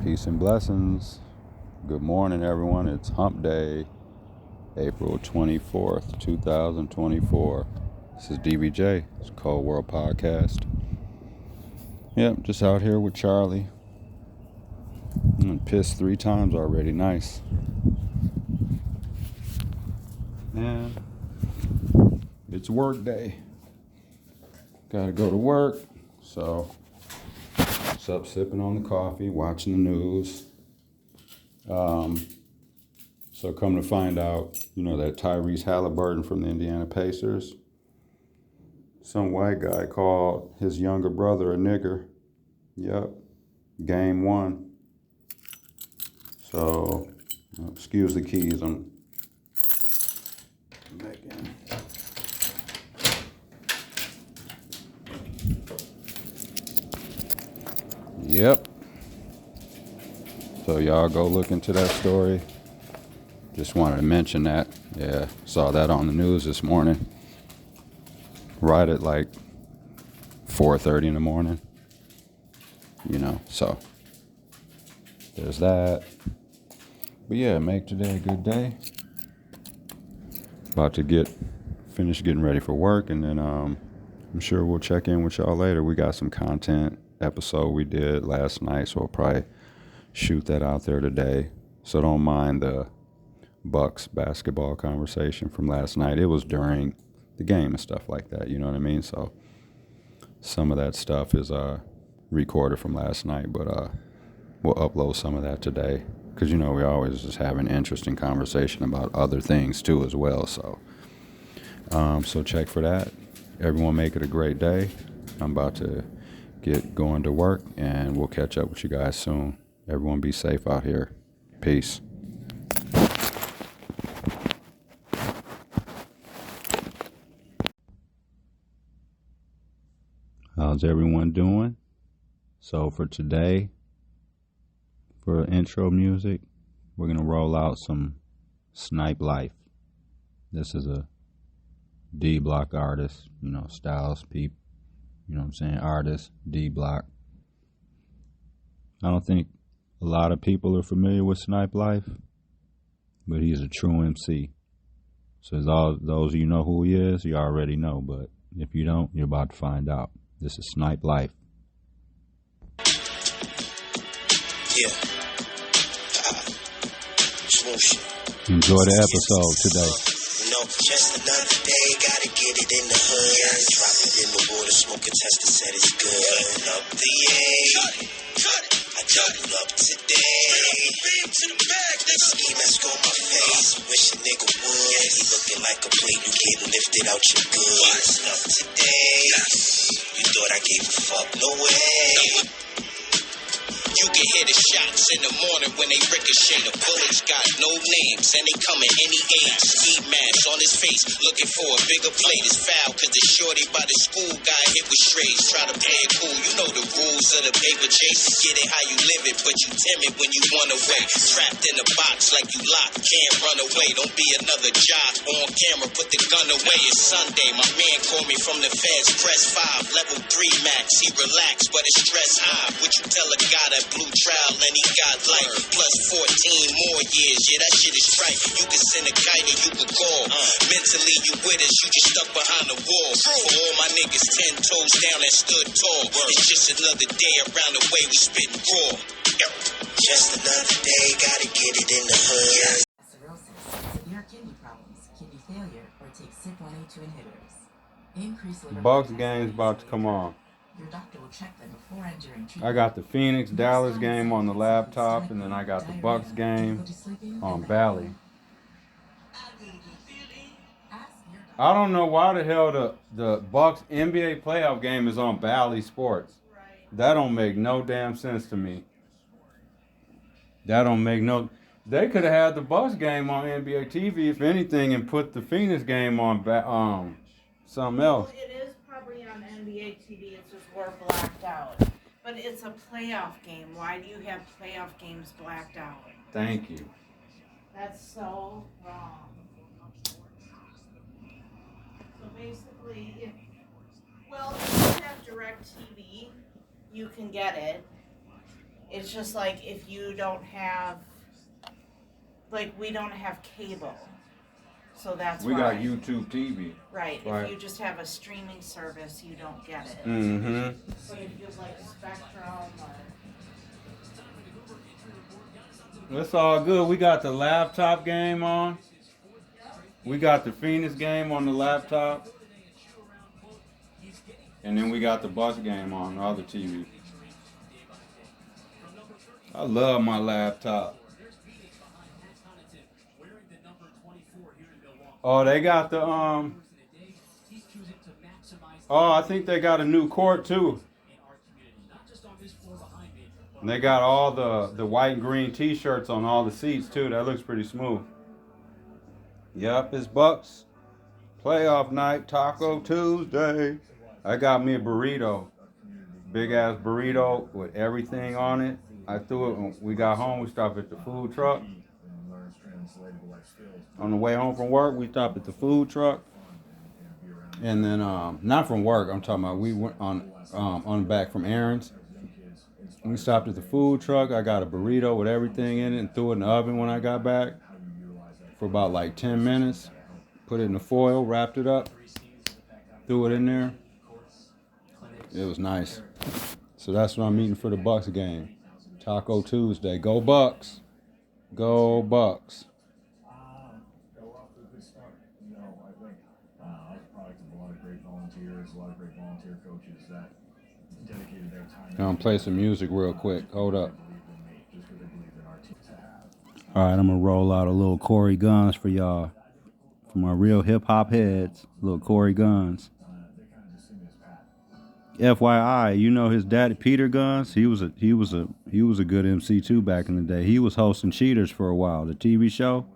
Peace and blessings. Good morning, everyone. It's Hump Day, April 24th, 2024. This is DVJ. It's a Cold World Podcast. Yep, just out here with Charlie. I'm pissed 3 times already. Nice. And it's work day. Gotta go to work. So, what's up, sipping on the coffee, watching the news. So come to find out, that Tyrese Halliburton from the Indiana Pacers, some white guy called his younger brother a nigger. Yep. Game 1. So, excuse the keys. I'm making. Yep. So y'all go look into that story. Just wanted to mention that. Yeah, saw that on the news this morning. Right at like 4:30 in the morning. So there's that. But yeah, make today a good day. About to finish getting ready for work, and then I'm sure we'll check in with y'all later. We got some content episode we did last night, so we'll probably shoot that out there today. So don't mind the Bucks basketball conversation from last night. It was during the game and stuff like that, you know what I mean? So some of that stuff is recorded from last night, but we'll upload some of that today, because we always just have an interesting conversation about other things too as well. So so check for that. Everyone make it a great day. I'm about to get going to work, and we'll catch up with you guys soon. Everyone be safe out here. Peace. How's everyone doing? So for today, for intro music, we're going to roll out some Snipe Life. This is a D Block artist, Styles Peep, artist, D Block. I don't think a lot of people are familiar with Snipe Life, but he's a true MC. So as all those of you know who he is, you already know, but if you don't, you're about to find out. This is Snipe Life. Yeah. Enjoy the episode today. Just another day, gotta get it in the hood. Drop it in the water, smoke a tester, said it's good. Cutting up the A. I doubled up today. Ski mask on my face, wish a nigga would. He looking like a plate, you getting lifted out your goods. Up today. You thought I gave a fuck? No way. You can hear the shots in the morning when they ricochet. The bullets got no names and they come in any age. Ski mask on his face, looking for a bigger plate. It's foul cause the shorty by the school got hit with strays. Try to play it cool, you know the rules of the paper chase. Get it how you live it, but you timid when you run away. Trapped in a box like you locked, can't run away. Don't be another job on camera, put the gun away. It's Sunday, my man called me from the feds. Press 5, level 3 max. He relaxed, but his stress high. What you tell a guy that blue trial and he got life plus 14 more years? Yeah, that shit is right. You can send a kite or you can call. Mentally you with us, you just stuck behind the wall. For all my niggas 10 toes down and stood tall. It's just another day around the way we spitting raw. Just another day, gotta get it in the hood. Cirrhosis, severe kidney problems, kidney failure, or take CYP1A2 inhibitors. Increase liver Bucks game's about to come on. Your doctor will check them before entering treatment. I got the Phoenix-Dallas game on the laptop, and then I got the Bucks game on Bally. I don't know why the hell the Bucks NBA playoff game is on Bally Sports. That don't make no damn sense to me. They could have had the Bucks game on NBA TV, if anything, and put the Phoenix game on something else. Well, it is probably on NBA TV. It's just we're blacked out. But it's a playoff game. Why do you have playoff games blacked out? Thank you. That's so wrong. So basically, if you have DirecTV, you can get it. It's just like if you don't have, like we don't have cable. So that's We why. got YouTube TV. Right. Right. If you just have a streaming service, you don't get it. Mm-hmm. But if you have like Spectrum or... It's all good. We got the laptop game on. We got the Phoenix game on the laptop. And then we got the Bucks game on the other TV. I love my laptop. Oh, they got the oh, I think they got a new court too. And they got all the white and green t-shirts on all the seats too. That looks pretty smooth. Yep, it's Bucks. Playoff night, Taco Tuesday. I got me a burrito. Big ass burrito with everything on it. I threw it when we got home. We stopped at the food truck. On the way home from work, we stopped at the food truck. And then, not from work, I'm talking about we went on back from errands. We stopped at the food truck. I got a burrito with everything in it and threw it in the oven when I got back for about like 10 minutes. Put it in the foil, wrapped it up, threw it in there. It was nice. So that's what I'm eating for the Bucks game. Taco Tuesday. Go Bucks. Go Bucks. I'm gonna play some music real quick. Hold up. All right, I'm gonna roll out a little Corey Guns for y'all. For my real hip hop heads, little Corey Guns. FYI, you know his daddy Peter Guns. He was a good MC too back in the day. He was hosting Cheaters for a while, the TV show.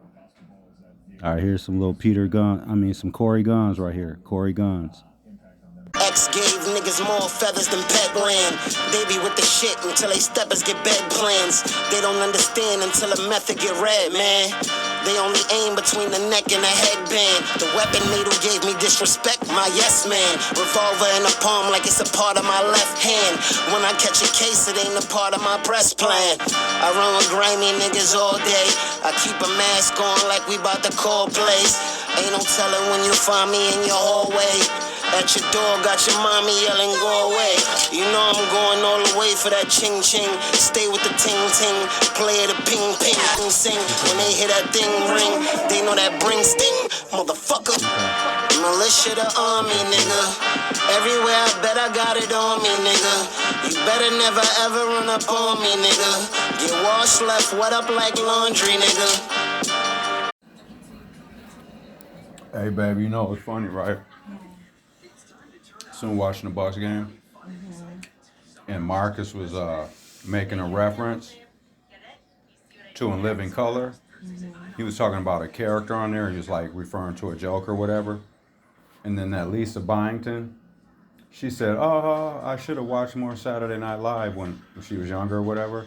All right, here's some little some Corey Guns right here. Corey Guns. X gave niggas more feathers than pet land. They be with the shit until they steppers get bed plans. They don't understand until the method get read, man. They only aim between the neck and the headband. The weapon made who gave me disrespect, my yes man. Revolver in the palm like it's a part of my left hand. When I catch a case, it ain't a part of my press plan. I run with grimy niggas all day. I keep a mask on like we bout to call plays. Ain't no telling when you find me in your hallway. At your door, got your mommy yelling, go away. You know I'm going all the way for that ching ching. Stay with the ting ting, play the ping ping, sing. When they hear that thing ring, they know that bring sting, motherfucker. Militia the army, nigga. Everywhere I bet I got it on me, nigga. You better never ever run up on me, nigga. Get washed, left wet up like laundry, nigga. Hey, baby, you know what's funny, right? Soon watching the Bucks game, and Marcus was making a reference to In Living Color. He was talking about a character on there. He was like referring to a joke or whatever. And then that Lisa Byington, she said, "Oh, I should have watched more Saturday Night Live when she was younger or whatever."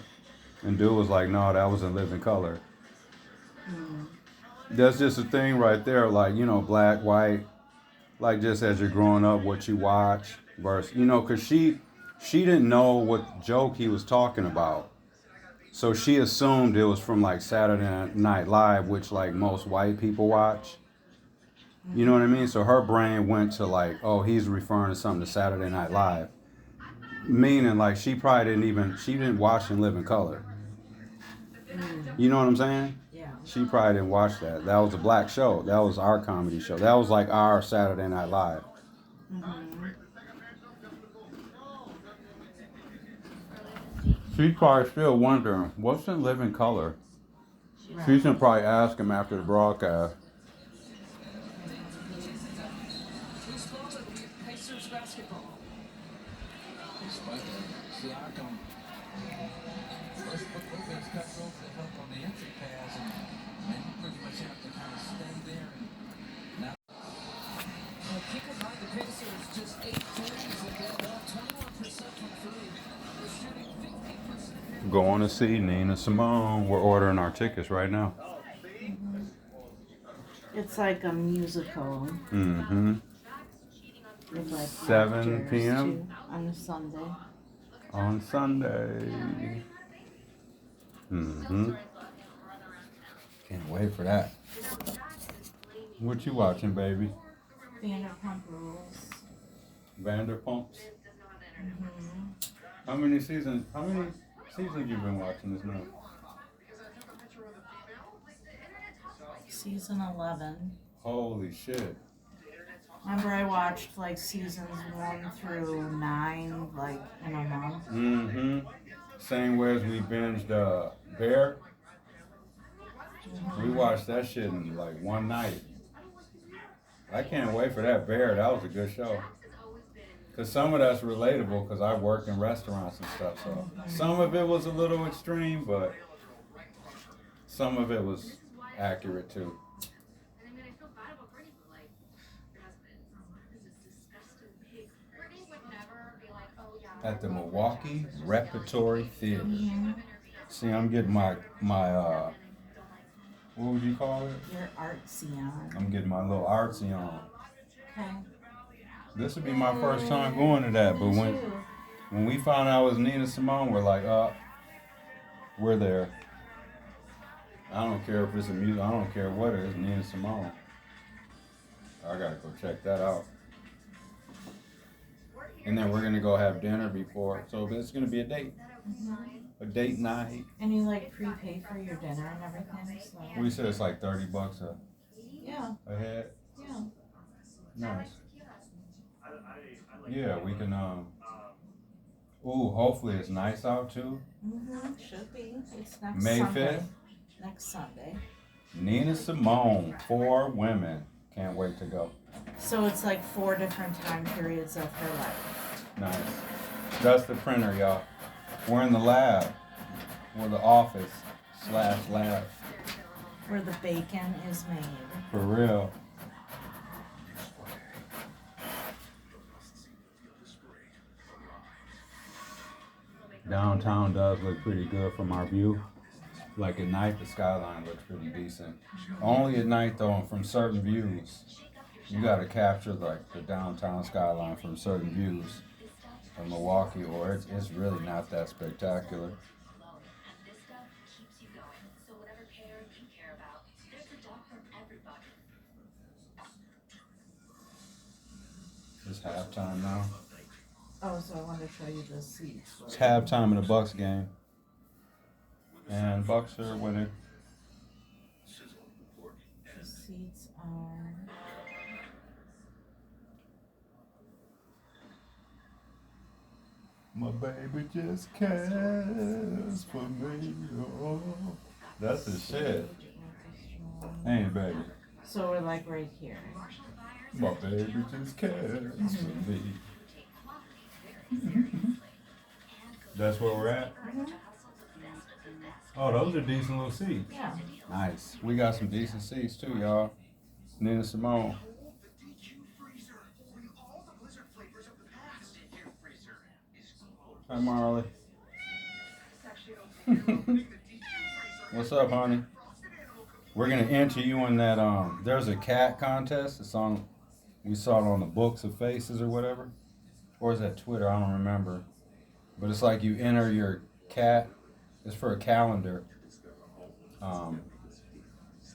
And dude was like, "No, that was In Living Color." That's just a thing right there, like, you know, black, white. Like, just as you're growing up, what you watch versus, you know, because she didn't know what joke he was talking about. So she assumed it was from, like, Saturday Night Live, which, like, most white people watch. You know what I mean? So her brain went to, like, oh, he's referring to something to Saturday Night Live. Meaning, like, she didn't watch In Living Color. You know what I'm saying? She probably didn't watch that. That was a black show. That was our comedy show. That was like our Saturday Night Live. She's probably still wondering, what's In Living Color? She's going to probably ask him after the broadcast. Going to see Nina Simone. We're ordering our tickets right now. It's like a musical. Mm-hmm. With like 7 p.m. on a Sunday. On Sunday. Mm-hmm. Can't wait for that. What you watching, baby? Vanderpump Rules. Vanderpumps? Mm-hmm. How many seasons you been watching this now? Season 11. Holy shit. Remember I watched like seasons 1 through 9 like in a month? Mm-hmm. Same way as we binged Bear. We watched that shit in like one night. I can't wait for that Bear. That was a good show. Because some of that's relatable because I work in restaurants and stuff. So some of it was a little extreme, but some of it was accurate too. At the Milwaukee Repertory Theater. Mm-hmm. See, I'm getting my what would you call it? Your artsy on. I'm getting my little artsy on. Okay. This would be my first time going to that, but when we found out it was Nina Simone, we're like, we're there. I don't care if it's a music, I don't care what it is, Nina Simone. I gotta go check that out. And then we're gonna go have dinner before, so it's gonna be a date. Mm-hmm. A date night. And you like prepay for your dinner and everything, so. We said it's like $30 Yeah. a head. Yeah. Nice. Yeah, we can, hopefully it's nice out too. Mm-hmm. Should be. It's next May Sunday. 5th. Next Sunday. Nina Simone, 4 women. Can't wait to go. So it's like 4 different time periods of her life. Nice. That's the printer, y'all. We're in the lab. We're the office / lab. Where the bacon is made. For real. Downtown does look pretty good from our view. Like at night, the skyline looks pretty decent. Only at night though, and from certain views. You gotta capture like the downtown skyline from certain views of Milwaukee, or it's really not that spectacular. It's halftime now. Oh, so I wanted to show you the seats. It's halftime in the Bucks game. And Bucks are winning. The seats are. My baby just cares for me. Oh. That's the shit. Ain't it, baby? So we're like right here. My baby just cares for me. That's where we're at? Oh, those are decent little seats. Yeah. Nice. We got some decent seats too, y'all. Nina Simone. Hi, Marley. What's up, honey? We're gonna enter you in that. There's a cat contest. It's on. We saw it on the Books of Faces or whatever, or is that Twitter? I don't remember. But it's like you enter your cat. It's for a calendar.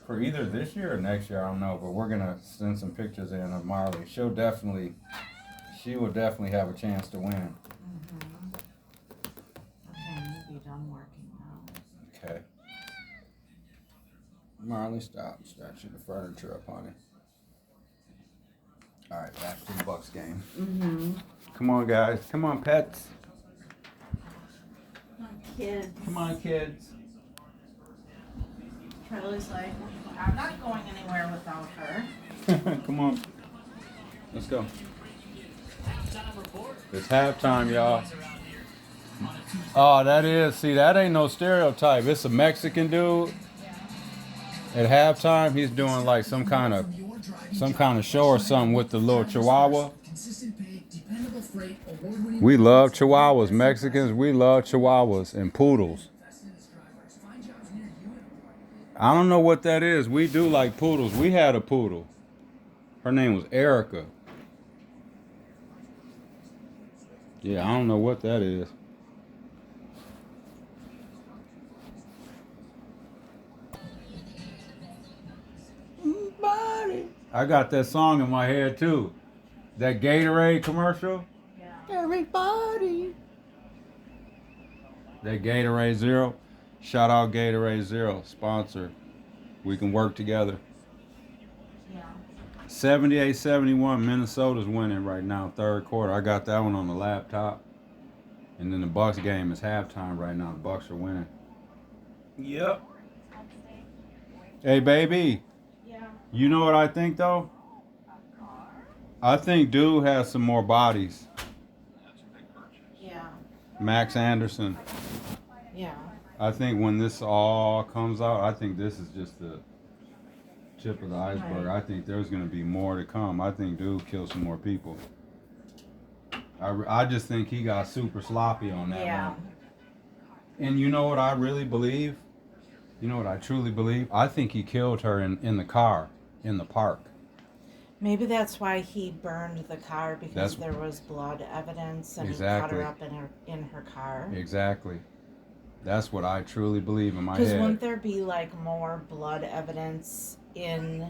For either this year or next year, I don't know. But we're gonna send some pictures in of Marley. She will definitely have a chance to win. Mm-hmm. Okay, I'm be done working now. Okay. Marley, stop. Statue the furniture up, honey. All right, back to the Bucks game. Mm-hmm. Come on, guys. Come on, pets. Kids. Come on, kids. Charlie's like, I'm not going anywhere without her. Come on. Let's go. It's halftime, y'all. Oh, that ain't no stereotype. It's a Mexican dude. At halftime, he's doing like some kind of show or something with the little chihuahua. We love chihuahuas. Mexicans, we love chihuahuas and poodles. I don't know what that is. We do like poodles. We had a poodle. Her name was Erica. Yeah, I don't know what that is. I got that song in my head too. That Gatorade commercial. Yeah. Everybody. That Gatorade Zero. Shout out Gatorade Zero, sponsor. We can work together. Yeah. 78-71, Minnesota's winning right now, third quarter. I got that one on the laptop. And then the Bucks game is halftime right now. The Bucks are winning. Yep. Hey, baby. Yeah. You know what I think, though? I think dude has some more bodies. Yeah. Max Anderson. Yeah. I think when this all comes out, I think this is just the tip of the iceberg. Right. I think there's going to be more to come. I think dude killed some more people. I just think he got super sloppy on that Yeah. one. And you know what I really believe? You know what I truly believe? I think he killed her in the car, in the park. Maybe that's why he burned the car, because That's- there was blood evidence and Exactly. he cut her up in her car. Exactly. That's what I truly believe in my Because head. wouldn't there be like more blood evidence in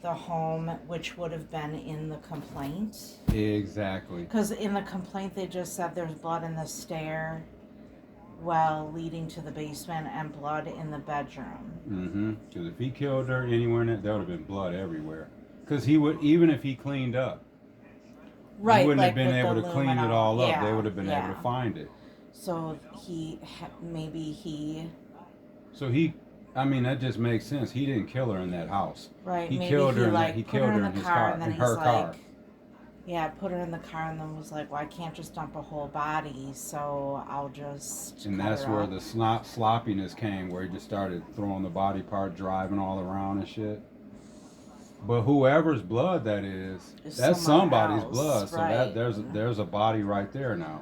the home, which would have been in the complaint? Exactly. Because in the complaint they just said there's blood in the stair well leading to the basement and blood in the bedroom. Mm-hmm. Because if he killed her anywhere in it, there would have been blood everywhere. Because he would, even if he cleaned up, Right, he wouldn't like have been with able the to clean luminol. it all up. Yeah, They would have been yeah. able to find it. So maybe he So I mean, that just makes sense. He didn't kill her in that house. right. He maybe killed her he in that. like He put killed her her in in the his car, car, and then in he's her like, car. yeah, put her in the car, and then was like, well, I can't just dump a whole body, so I'll just. And cut that's her where up. the sloppiness came, where he just started throwing the body part, driving all around and shit. But whoever's blood that is, It's that's someone somebody's else, blood. So right. there's a body right there now.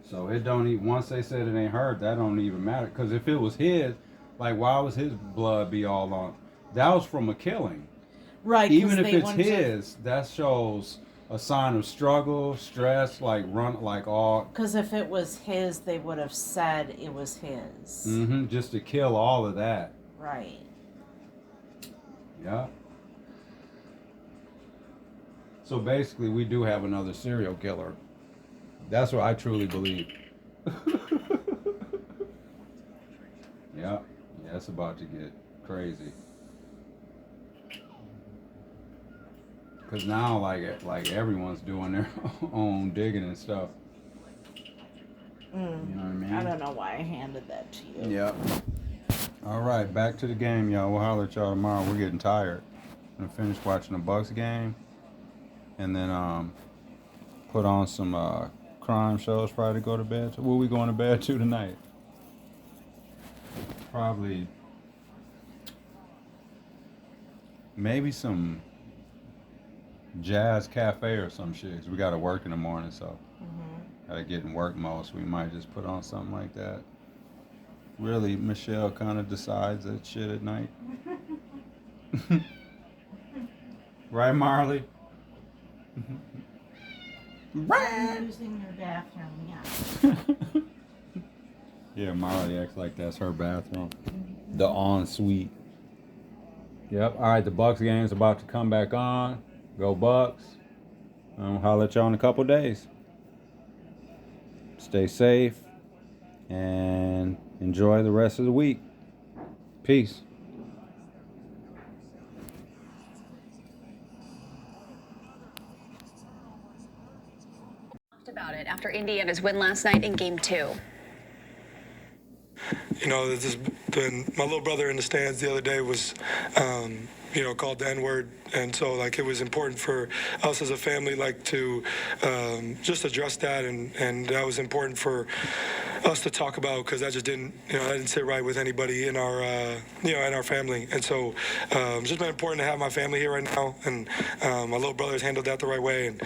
So it don't even, once they said it ain't her, that don't even matter. Because if it was his, like why was his blood be all on? That was from a killing. Right. 'Cause Even if they it's wouldn't have- his, that shows a sign of struggle, stress, like all. Because if it was his, they would have said it was his. Just to kill all of that. Right. Yeah. So basically, we do have another serial killer. That's what I truly believe. Yeah. Yeah, it's about to get crazy. Cause now, like everyone's doing their own digging and stuff. You know what I mean? I don't know why I handed that to you. Yep. All right, back to the game, y'all. We'll holler at y'all tomorrow. We're getting tired. I'm gonna finish watching the Bucks game, and then put on some crime shows. Probably to go to bed. What are we going to bed to tonight? Probably maybe some jazz cafe or some shit. 'Cause we got to work in the morning, so gotta get in work mode. So we might just put on something like that. Really, Michelle kind of decides that shit at night. Right, Marley? I'm using your bathroom, yeah. Yeah, Marley acts like that's her bathroom. The ensuite. Yep. All right, the Bucks game's about to come back on. Go Bucks. I'll holler at y'all in a couple days. Stay safe and enjoy the rest of the week. Peace. About it after Indiana's win last night in Game 2. You know, this has been, my little brother in the stands the other day was, called the N-word. And so, like, it was important for us as a family, like, to just address that. And that was important for us to talk about, because that just didn't, that didn't sit right with anybody in our, in our family. And so it's just been important to have my family here right now. And my little brother's handled that the right way. And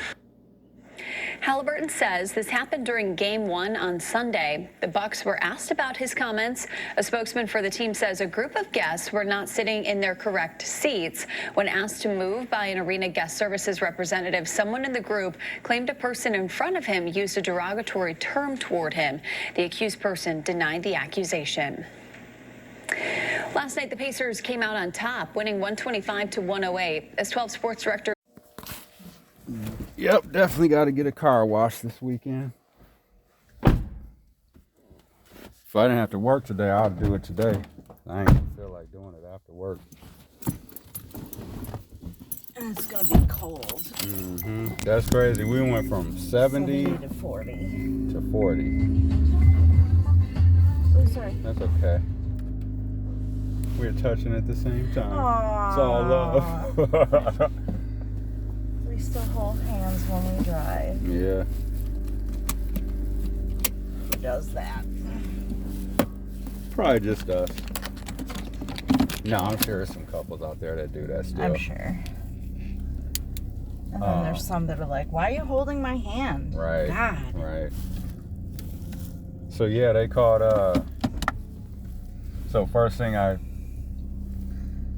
Halliburton says this happened during Game 1 on Sunday. The Bucks were asked about his comments. A spokesman for the team says a group of guests were not sitting in their correct seats. When asked to move by an arena guest services representative, someone in the group claimed a person in front of him used a derogatory term toward him. The accused person denied the accusation. Last night, the Pacers came out on top, winning 125-108. As 12 Sports Director. Yep, definitely got to get a car wash this weekend. If I didn't have to work today, I would do it today. I ain't gonna feel like doing it after work. And it's gonna be cold. That's crazy. We went from 70 to 40. to 40. Oh, sorry. That's okay. We're touching at the same time. Aww. It's all love. We still hold hands when we drive. Yeah. Who does that? Probably just us. No, I'm sure there's some couples out there that do that still. I'm sure. And then there's some that are like, why are you holding my hand? Right. God. Right. So yeah, they called so first thing I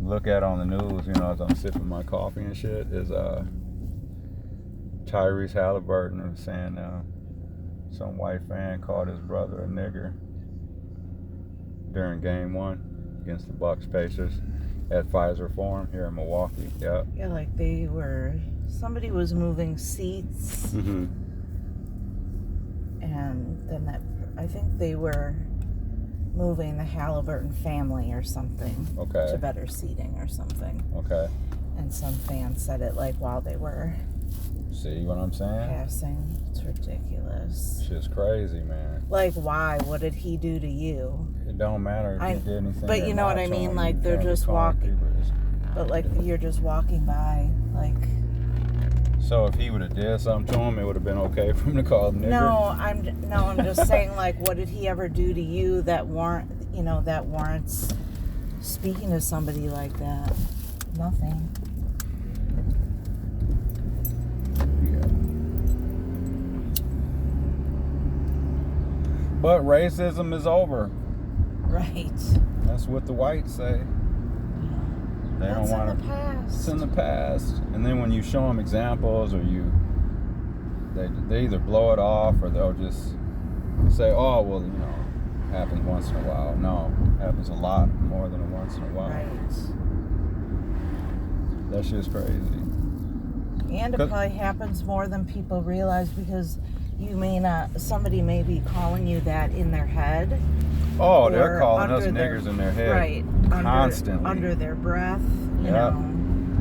look at on the news, you know, as I'm sipping my coffee and shit, is Tyrese Halliburton was saying some white fan called his brother a nigger during game 1 against the Bucks Pacers at Pfizer Forum here in Milwaukee. Yeah. Yeah, like somebody was moving seats, Mm-hmm. and then I think they were moving the Halliburton family or something Okay. to better seating or something. Okay. And some fans said it like while they were See what I'm saying? passing. It's ridiculous. Shit's crazy, man. Like, why? What did he do to you? It don't matter if he did anything. but or you know what not I to mean? him. Like, You they're can't just call walking. people. But like, you're just walking by, like. So if he would have did something to him, it would have been okay for him to call him nigger? No, I'm just saying, like, what did he ever do to you that warrants speaking to somebody like that? Nothing. Yeah. But racism is over. Right. That's what the whites say. They That's don't want in the past. It's in the past. And then when you show them examples, or they either blow it off, or they'll just say, "Oh, well, you know, happens once in a while." No, happens a lot more than a once in a while. Right. That shit's crazy. And it probably happens more than people realize, because somebody may be calling you that in their head. Oh, they're or calling us under niggers in their head. Right. Constantly. Under their breath, you Yeah. know.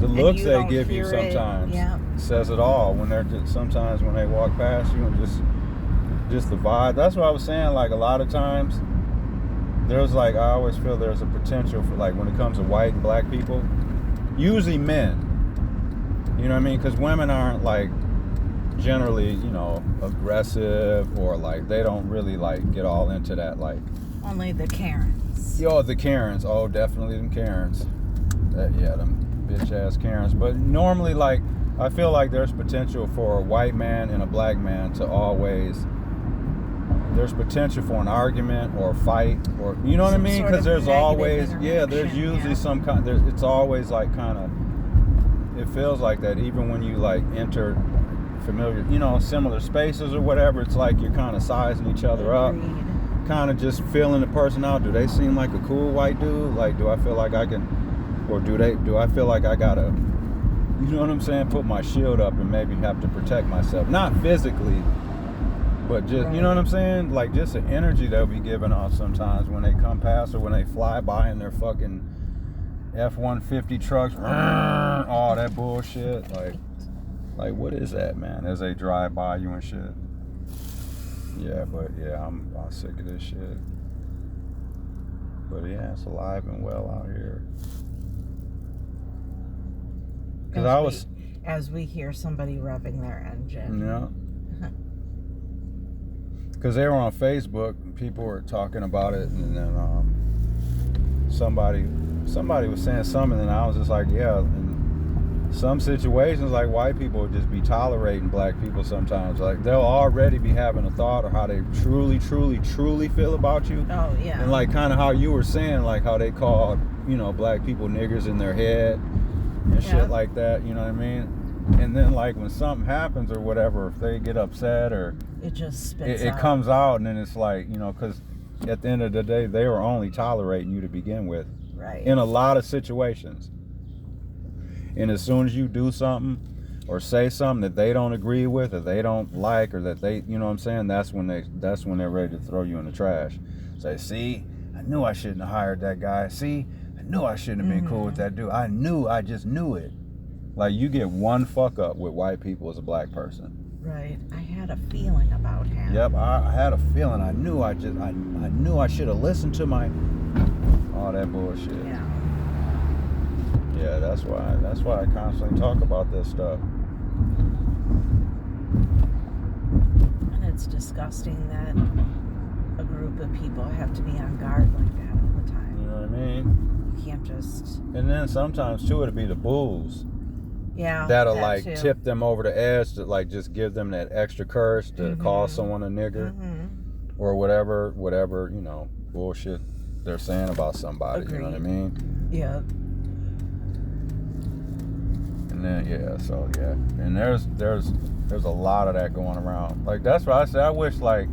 The And looks you they don't give you hear it. sometimes Yeah. says it all. When they're sometimes when they walk past you, and just the vibe. That's what I was saying. Like, a lot of times, there's like, I always feel there's a potential for, like, when it comes to white and black people, usually men. You know what I mean? Because women aren't, like, generally, you know, aggressive, or like they don't really like get all into that, like. Only the Karens. Yo, the Karens. Oh, definitely them Karens. Yeah, them bitch ass Karens. But normally, like, I feel like there's potential for a white man and a black man to always. There's potential for an argument or a fight, or you know what I Some mean? sort Because of there's negative always there's interaction, usually yeah. some kind. It's always like kind of. It feels like that even when you like enter familiar, you know, similar spaces or whatever. It's like you're kind of sizing each other up. Agreed. Kind of just feeling the person out. Do they seem like a cool white dude? Like, do I feel like I can, or do I feel like I gotta, you know what I'm saying, put my shield up and maybe have to protect myself, not physically, but just, Right. you know what I'm saying, like just the energy they'll be giving off sometimes when they come past, or when they fly by in their fucking F-150 trucks, all that bullshit. Like what is that, man? As they drive by you and shit. Yeah, but yeah, I'm sick of this shit. But yeah, it's alive and well out here. Because as we hear somebody revving their engine. Yeah. Because they were on Facebook, and people were talking about it, and then somebody was saying something, and I was just like, yeah. In some situations, like, white people would just be tolerating black people sometimes. Like, they'll already be having a thought of how they truly, truly, truly feel about you. Oh, yeah. And like kind of how you were saying, like how they called, you know, black people niggers in their head and shit like that, you know what I mean? And then like when something happens or whatever, if they get upset or It just spits it out. comes out, and then it's like, you know, because at the end of the day, they were only tolerating you to begin with. Right. In a lot of situations. And as soon as you do something or say something that they don't agree with or they don't like or that they, you know what I'm saying, that's when they're ready to throw you in the trash. Say, see, I knew I shouldn't have hired that guy. See, I knew I shouldn't have been cool with that dude. I just knew it. Like, you get one fuck up with white people as a black person. Right. I had a feeling about him. Yep, I had a feeling. I knew I knew I should have listened to all that bullshit. Yeah. Yeah, that's why I constantly talk about this stuff. And it's disgusting that a group of people have to be on guard like that all the time. You know what I mean? You can't just... And then sometimes too, it'll be the bulls. Yeah, That'll that like too. tip them over the edge to like just give them that extra curse to call someone a nigger or whatever, you know, bullshit they're saying about somebody. Agreed. You know what I mean? Yeah. And then and there's a lot of that going around. Like, that's why I say I wish like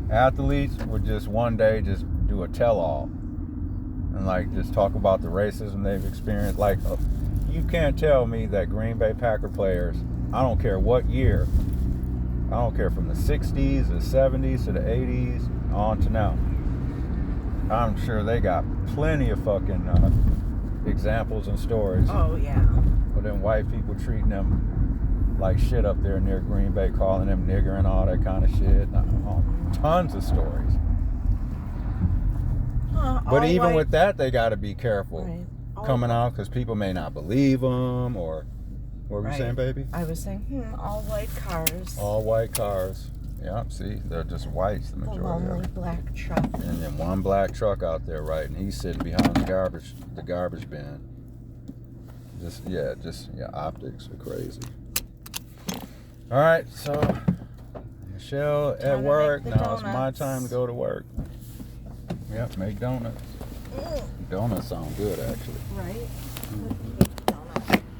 athletes would just one day just do a tell-all and like just talk about the racism they've experienced. Like, you can't tell me that Green Bay Packer players, I don't care what year, I don't care from the 60s, the 70s to the 80s on to now, I'm sure they got plenty of fucking examples and stories. Oh, yeah. But then white people treating them like shit up there near Green Bay, calling them nigger and all that kind of shit. Tons of stories. But even with that, they got to be careful. Right. Coming out because people may not believe them, or what were you saying, baby? I was saying, all white cars. All white cars. Yeah, see, they're just whites, the The majority of lonely them. black truck. And then one black truck out there, right, and he's sitting behind the garbage bin. Just optics are crazy. All right, so Michelle at work. Now it's my time to go to work. Yep, make donuts. Donuts sound good, actually. Right?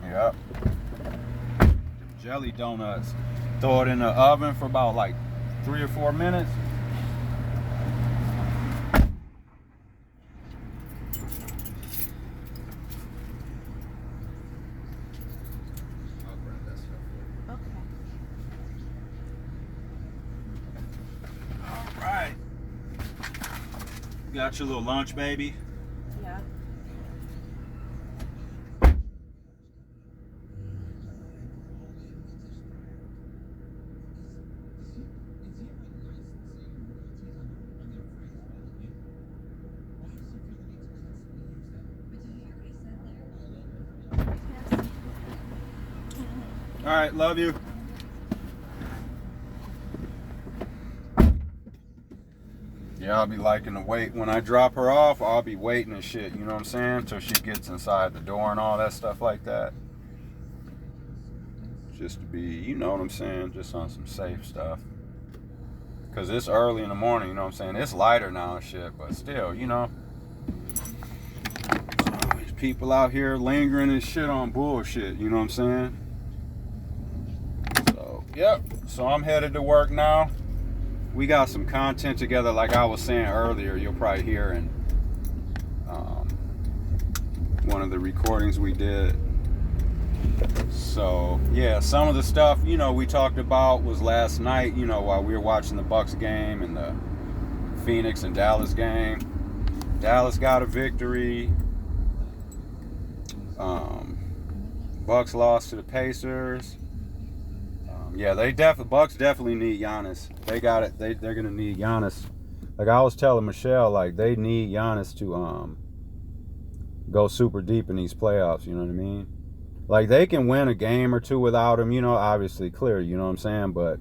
Yep. Jelly donuts. Throw it in the oven for about like 3 or 4 minutes. I'll grab that stuff for you. Okay. All right. Got your little lunch, baby? Yeah. All right, love you. Yeah, I'll be liking to wait. When I drop her off, I'll be waiting and shit, you know what I'm saying? Till she gets inside the door and all that stuff like that. Just to be, you know what I'm saying, just on some safe stuff. Because it's early in the morning, you know what I'm saying? It's lighter now and shit, but still, you know. There's people out here lingering and shit on bullshit, you know what I'm saying? So, yep. So I'm headed to work now. We got some content together, like I was saying earlier. You'll probably hear in one of the recordings we did. So yeah, some of the stuff, you know, we talked about was last night, you know, while we were watching the Bucks game and the Phoenix and Dallas game. Dallas got a victory. Bucks lost to the Pacers. Yeah, Bucks definitely need Giannis. They got it. They're gonna need Giannis. Like I was telling Michelle, like they need Giannis to go super deep in these playoffs. You know what I mean? Like they can win a game or two without him. You know, obviously clear. You know what I'm saying? But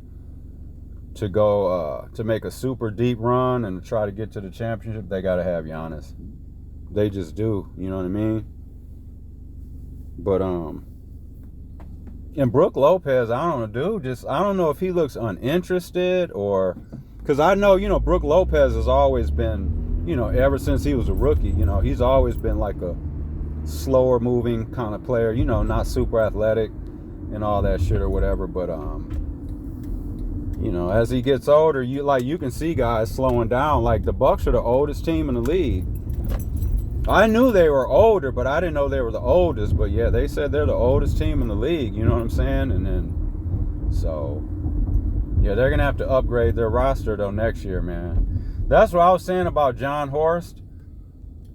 to go to make a super deep run and try to get to the championship, they gotta have Giannis. They just do. You know what I mean? But and Brook Lopez, I don't know, dude. I don't know if he looks uninterested or, because I know, you know, Brook Lopez has always been, you know, ever since he was a rookie, you know, he's always been like a slower moving kind of player, you know, not super athletic and all that shit or whatever. But you know, as he gets older, you can see guys slowing down. Like the Bucks are the oldest team in the league, I knew they were older, but I didn't know they were the oldest. But yeah, they said they're the oldest team in the league. You know what I'm saying? And then, so yeah, they're gonna have to upgrade their roster though next year, man. That's what I was saying about John Horst.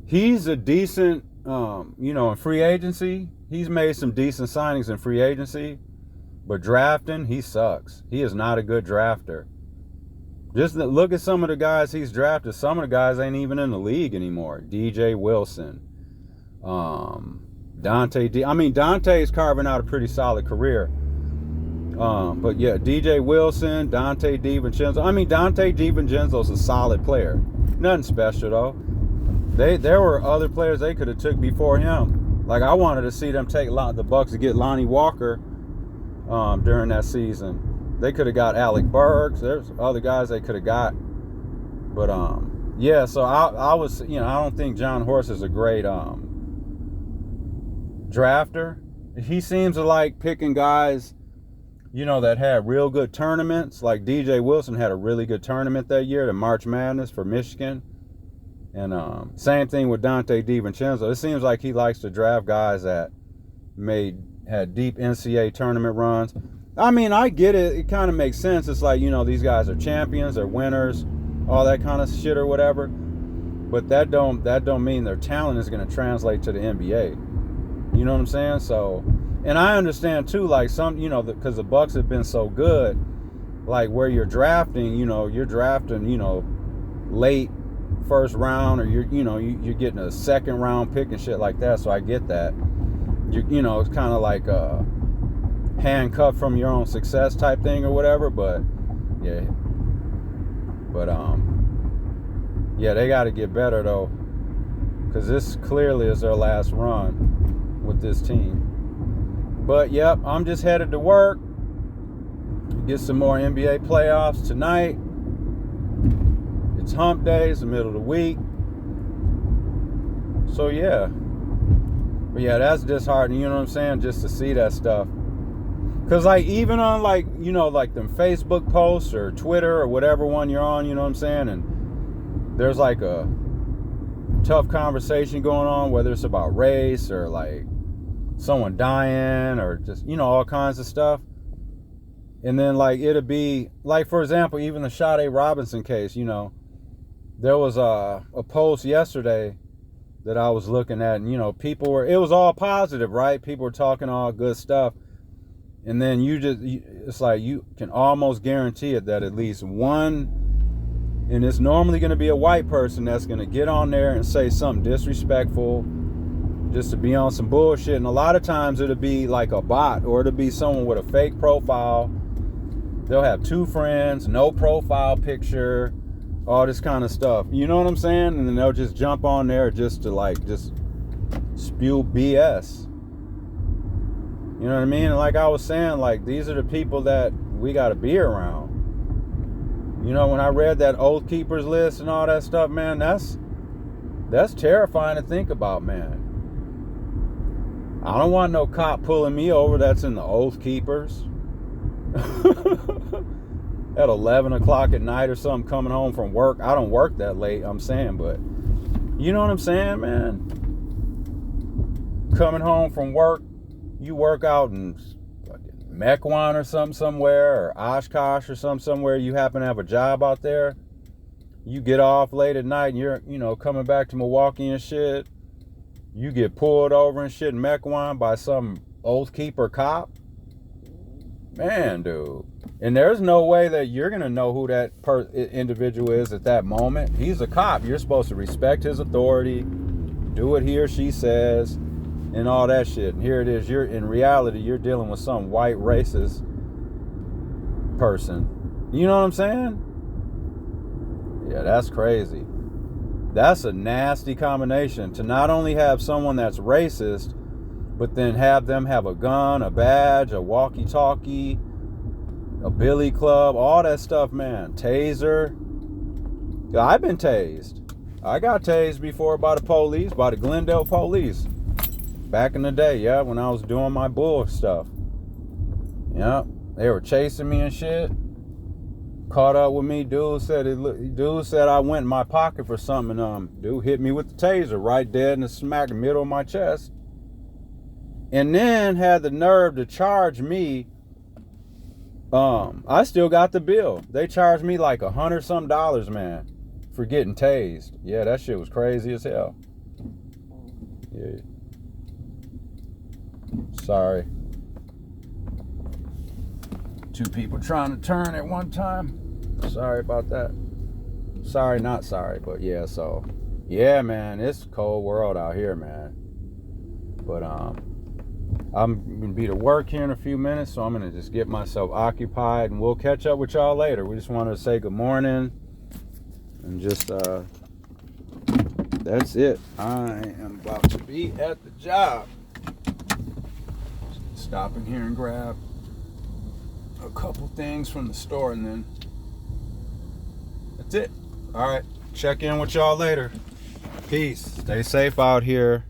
He's a decent, in free agency. He's made some decent signings in free agency, but drafting, he sucks. He is not a good drafter. Just look at some of the guys he's drafted. Some of the guys ain't even in the league anymore. DJ Wilson, Dante's carving out a pretty solid career. But yeah, DJ Wilson, Dante DiVincenzo. Dante DiVincenzo's a solid player. Nothing special though. There were other players they could have took before him. Like I wanted to see them take the Bucks to get Lonnie Walker during that season. They could have got Alec Burks. There's other guys they could have got. But yeah, so I was, I don't think John Horst is a great drafter. He seems to like picking guys, that had real good tournaments. Like DJ Wilson had a really good tournament that year, the March Madness for Michigan. And same thing with Dante DiVincenzo. It seems like he likes to draft guys that had deep NCAA tournament runs. I get it. It kind of makes sense. It's like, these guys are champions, they're winners, all that kind of shit or whatever. But that don't mean their talent is going to translate to the NBA. You know what I'm saying? So, and I understand too, like some, because the Bucks have been so good, like where you're drafting, you're drafting, late first round, or you're getting a second round pick and shit like that. So I get that. It's kind of like handcuffed from your own success type thing or whatever. But yeah, they got to get better though, because this clearly is their last run with this team. But yep, I'm just headed to work, get some more NBA playoffs tonight. It's hump day, it's the middle of the week. So yeah. But yeah, that's disheartening, you know what I'm saying? Just to see that stuff. Cause like even on like them Facebook posts or Twitter or whatever one you're on, you know what I'm saying? And there's like a tough conversation going on, whether it's about race or like someone dying or just, all kinds of stuff. And then like it'll be like, for example, even the Sade Robinson case, there was a post yesterday that I was looking at, and it was all positive, right? People were talking all good stuff. And then it's like you can almost guarantee it that at least one, and it's normally going to be a white person that's going to get on there and say something disrespectful just to be on some bullshit. And a lot of times it'll be like a bot, or it'll be someone with a fake profile. They'll have 2 friends, no profile picture, all this kind of stuff. You know what I'm saying? And then they'll just jump on there just to just spew BS. You know what I mean? And like I was saying, like these are the people that we got to be around. When I read that Oath Keepers list and all that stuff, man, that's terrifying to think about, man. I don't want no cop pulling me over that's in the Oath Keepers. At 11 o'clock at night or something, coming home from work. I don't work that late, I'm saying, but you know what I'm saying, man? Coming home from work, you work out in Mequon or something somewhere, or Oshkosh or somewhere, you happen to have a job out there, you get off late at night and you're, coming back to Milwaukee and shit, you get pulled over and shit in Mequon by some Oath Keeper cop. Man, dude. And there's no way that you're going to know who that individual is at that moment. He's a cop. You're supposed to respect his authority, do what he or she says, and all that shit. And here it is. In reality, you're dealing with some white racist person. You know what I'm saying? Yeah, that's crazy. That's a nasty combination, to not only have someone that's racist, but then have them have a gun, a badge, a walkie-talkie, a billy club, all that stuff, man. Taser. I've been tased. I got tased before by the police, by the Glendale police. Back in the day, yeah, when I was doing my bull stuff. Yeah, they were chasing me and shit. caught up with me. Dude said I went in my pocket for something. Dude hit me with the taser right dead in the smack middle of my chest, and then had the nerve to charge me. I still got the bill. They charged me like $100 some, man, for getting tased. Yeah, that shit was crazy as hell. Yeah. Sorry. 2 people trying to turn at one time. Sorry about that. Sorry, not sorry, but yeah, so yeah, man, it's a cold world out here, man. But I'm gonna be to work here in a few minutes, so I'm gonna just get myself occupied, and we'll catch up with y'all later. We just wanted to say good morning, and just that's it. I am about to be at the job. Stop in here and grab a couple things from the store, and then that's it. All right, check in with y'all later. Peace. Stay safe out here.